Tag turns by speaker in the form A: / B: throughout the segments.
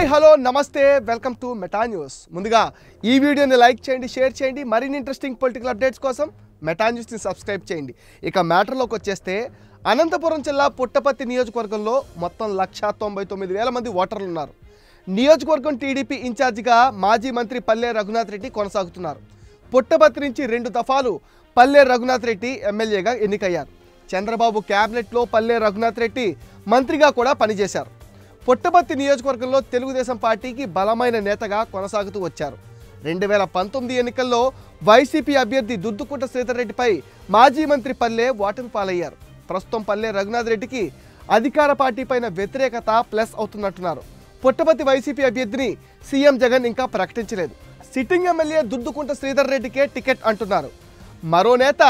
A: Hi hello నమస్తే welcome to Meta news. ముందుగా ఈ వీడియోని లైక్ చేయండి, షేర్ చేయండి. మరిన్ని ఇంట్రెస్టింగ్ పొలిటికల్ అప్డేట్స్ కోసం మెటా న్యూస్ని సబ్స్క్రైబ్ చేయండి. ఇక మ్యాటర్లోకి వచ్చేస్తే అనంతపురం జిల్లా పుట్టపర్తి నియోజకవర్గంలో మొత్తం 199,000 మంది ఓటర్లు ఉన్నారు. నియోజకవర్గం టీడీపీ ఇన్ఛార్జిగా మాజీ మంత్రి పల్లె రఘునాథ్ రెడ్డి కొనసాగుతున్నారు. పుట్టపర్తి నుంచి 2 దఫాలు పల్లె రఘునాథ్ రెడ్డి ఎమ్మెల్యేగా ఎన్నికయ్యారు. చంద్రబాబు క్యాబినెట్లో పల్లె రఘునాథ్ రెడ్డి మంత్రిగా కూడా పనిచేశారు. పుట్టపర్తి నియోజకవర్గంలో తెలుగుదేశం పార్టీకి బలమైన నేతగా కొనసాగుతూ వచ్చారు. 2019 ఎన్నికల్లో వైసీపీ అభ్యర్థి దుద్దుకుంట శ్రీధర్ రెడ్డిపై మాజీ మంత్రి పల్లె ఓటమి పాలయ్యారు. ప్రస్తుతం పల్లె రఘునాథ్ రెడ్డికి అధికార పార్టీ పైన వ్యతిరేకత ప్లస్ అవుతున్నట్టున్నారు. పుట్టపర్తి వైసీపీ అభ్యర్థిని సీఎం జగన్ ఇంకా ప్రకటించలేదు. సిట్టింగ్ ఎమ్మెల్యే దుద్దుకుంట శ్రీధర్ రెడ్డికే టికెట్ అంటున్నారు. మరో నేత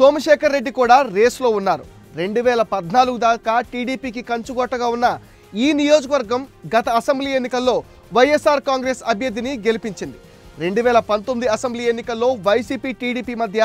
A: సోమశేఖర్ రెడ్డి కూడా రేసులో ఉన్నారు. 2014 దాకా టీడీపీకి కంచుకోటగా ఉన్న ఈ నియోజకవర్గం గత అసెంబ్లీ ఎన్నికల్లో వైఎస్ఆర్ కాంగ్రెస్ అభ్యర్థిని గెలిపించింది. 2019 అసెంబ్లీ ఎన్నికల్లో వైసీపీ టీడీపీ మధ్య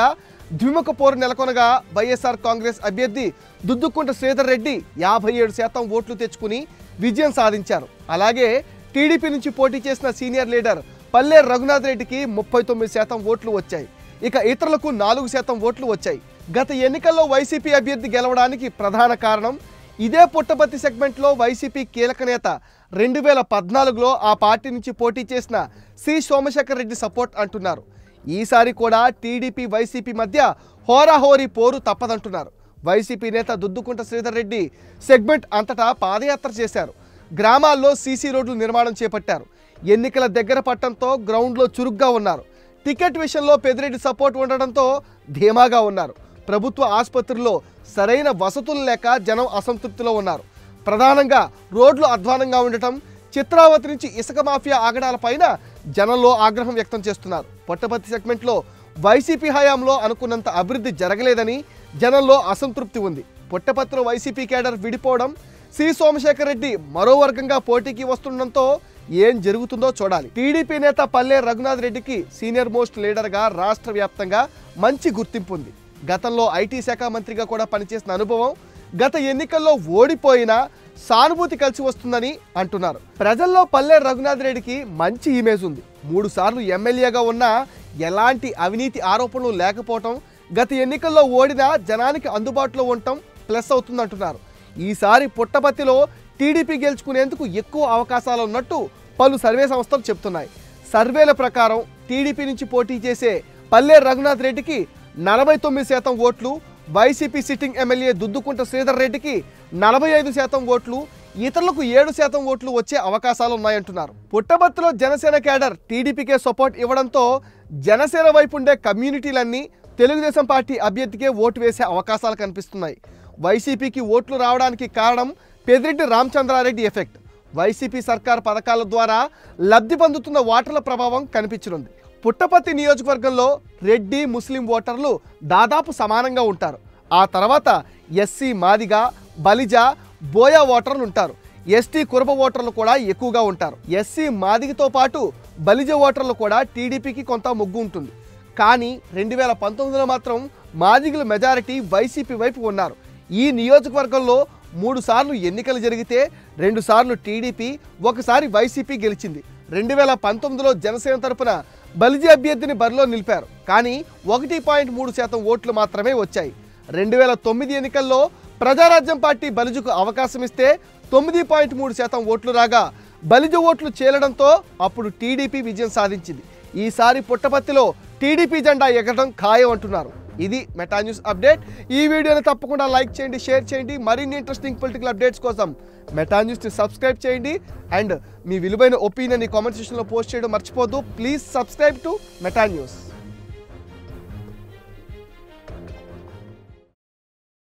A: ద్విముఖ పోరు నెలకొనగా వైఎస్ఆర్ కాంగ్రెస్ అభ్యర్థి దుద్దుకుంట శ్రీధర్ రెడ్డి 57% ఓట్లు తెచ్చుకుని విజయం సాధించారు. అలాగే టీడీపీ నుంచి పోటీ చేసిన సీనియర్ లీడర్ పల్లె రఘునాథ్ రెడ్డికి 39% ఓట్లు వచ్చాయి. ఇక ఇతరులకు 4% ఓట్లు వచ్చాయి. గత ఎన్నికల్లో వైసీపీ అభ్యర్థి గెలవడానికి ప్రధాన కారణం ఇదే పుట్టపర్తి సెగ్మెంట్లో వైసీపీ కీలక నేత 2014లో ఆ పార్టీ నుంచి పోటీ చేసిన సి సోమశేఖర్ రెడ్డి సపోర్ట్ అంటున్నారు. ఈసారి కూడా టీడీపీ వైసీపీ మధ్య హోరాహోరీ పోరు తప్పదంటున్నారు. వైసీపీ నేత దుద్దుకుంట శ్రీధర్ రెడ్డి సెగ్మెంట్ అంతటా పాదయాత్ర చేశారు. గ్రామాల్లో సీసీ రోడ్లు నిర్మాణం చేపట్టారు. ఎన్నికల దగ్గర పట్టడంతో గ్రౌండ్లో చురుగ్గా ఉన్నారు. టికెట్ విషయంలో పెద్దిరెడ్డి సపోర్ట్ ఉండడంతో ధీమాగా ఉన్నారు. ప్రభుత్వ ఆసుపత్రుల్లో సరైన వసతులు లేక జనం అసంతృప్తిలో ఉన్నారు. ప్రధానంగా రోడ్లు అధ్వానంగా ఉండటం, చిత్రావతి నుంచి ఇసుక మాఫియా ఆగడాలపైన జనంలో ఆగ్రహం వ్యక్తం చేస్తున్నారు. పుట్టపర్తి సెగ్మెంట్లో వైసీపీ హయాంలో అనుకున్నంత అభివృద్ధి జరగలేదని జనంలో అసంతృప్తి ఉంది. పుట్టపర్తిలో వైసీపీ కేడర్ విడిపోవడం, సి సోమశేఖర్ రెడ్డి మరో వర్గంగా పోటీకి వస్తుండటంతో ఏం జరుగుతుందో చూడాలి. టీడీపీ నేత పల్లె రఘునాథ్ రెడ్డికి సీనియర్ మోస్ట్ లీడర్గా రాష్ట్ర వ్యాప్తంగా మంచి గుర్తింపు ఉంది. గతంలో ఐటీ శాఖ మంత్రిగా కూడా పనిచేసిన అనుభవం, గత ఎన్నికల్లో ఓడిపోయినా సానుభూతి కలిసి వస్తుందని అంటున్నారు. ప్రజల్లో పల్లె రఘునాథ్ రెడ్డికి మంచి ఇమేజ్ ఉంది. 3 సార్లు ఎమ్మెల్యేగా ఉన్నా ఎలాంటి అవినీతి ఆరోపణలు లేకపోవటం, గత ఎన్నికల్లో ఓడినా జనానికి అందుబాటులో ఉండటం ప్లస్ అవుతుందంటున్నారు. ఈసారి పుట్టపర్తిలో టీడీపీ గెలుచుకునేందుకు ఎక్కువ అవకాశాలు ఉన్నట్టు పలు సర్వే సంస్థలు చెప్తున్నాయి. సర్వేల ప్రకారం టీడీపీ నుంచి పోటీ చేసే పల్లె రఘునాథ్ రెడ్డికి 49% ఓట్లు, YCP sitting MLA Duddukunta Sridhar రెడ్డికి 45% ఓట్లు, ఇతరులకు 7% ఓట్లు వచ్చే అవకాశాలు ఉన్నాయంటున్నారు. పుట్టపర్తిలో జనసేన కేడర్ టీడీపీకే సపోర్ట్ ఇవ్వడంతో జనసేన వైపు ఉండే కమ్యూనిటీలన్నీ తెలుగుదేశం పార్టీ అభ్యర్థికే ఓటు వేసే అవకాశాలు కనిపిస్తున్నాయి. వైసీపీకి ఓట్లు రావడానికి కారణం పెద్దిరెడ్డి రామచంద్రారెడ్డి ఎఫెక్ట్. వైసీపీ సర్కార్ పథకాల ద్వారా లబ్ధి పొందుతున్న ఓటర్ల ప్రభావం కనిపించనుంది. పుట్టపర్తి నియోజకవర్గంలో రెడ్డి ముస్లిం ఓటర్లు దాదాపు సమానంగా ఉంటారు. ఆ తర్వాత ఎస్సీ మాదిగ, బలిజ, బోయా ఓటర్లు ఉంటారు. ఎస్టీ కురబ ఓటర్లు కూడా ఎక్కువగా ఉంటారు. ఎస్సీ మాదిగతో పాటు బలిజ ఓటర్లు కూడా టీడీపీకి కొంత మొగ్గు ఉంటుంది. కానీ 2019లో మాత్రం మాదిగల మెజారిటీ వైసీపీ వైపు ఉన్నారు. ఈ నియోజకవర్గంలో 3 సార్లు ఎన్నికలు జరిగితే 2 సార్లు టీడీపీ, 1 సారి వైసీపీ గెలిచింది. 2019లో జనసేన తరపున బలిజీ అభ్యర్థిని బరిలో నిలిపారు. కానీ 1.3% ఓట్లు మాత్రమే వచ్చాయి. 2009 ఎన్నికల్లో ప్రజారాజ్యం పార్టీ బలిజుకు అవకాశం ఇస్తే 9.3% ఓట్లు రాగా బలిజ ఓట్లు చేరడంతో అప్పుడు టీడీపీ విజయం సాధించింది. ఈసారి పుట్టపర్తిలో టీడీపీ జెండా ఎగరడం ఖాయం అంటున్నారు. ఇది మెటా న్యూస్ అప్డేట్. ఈ వీడియోని తప్పకుండా లైక్ చేయండి, షేర్ చేయండి. మరిన్ని ఇంట్రెస్టింగ్ పొలిటికల్ అప్డేట్స్ కోసం మెటా న్యూస్ని సబ్స్క్రైబ్ చేయండి. అండ్ మీ విలువైన ఒపీనియన్ కామెంట్ సెక్షన్లో పోస్ట్ చేయడం మర్చిపోద్దు. Please subscribe to Meta news.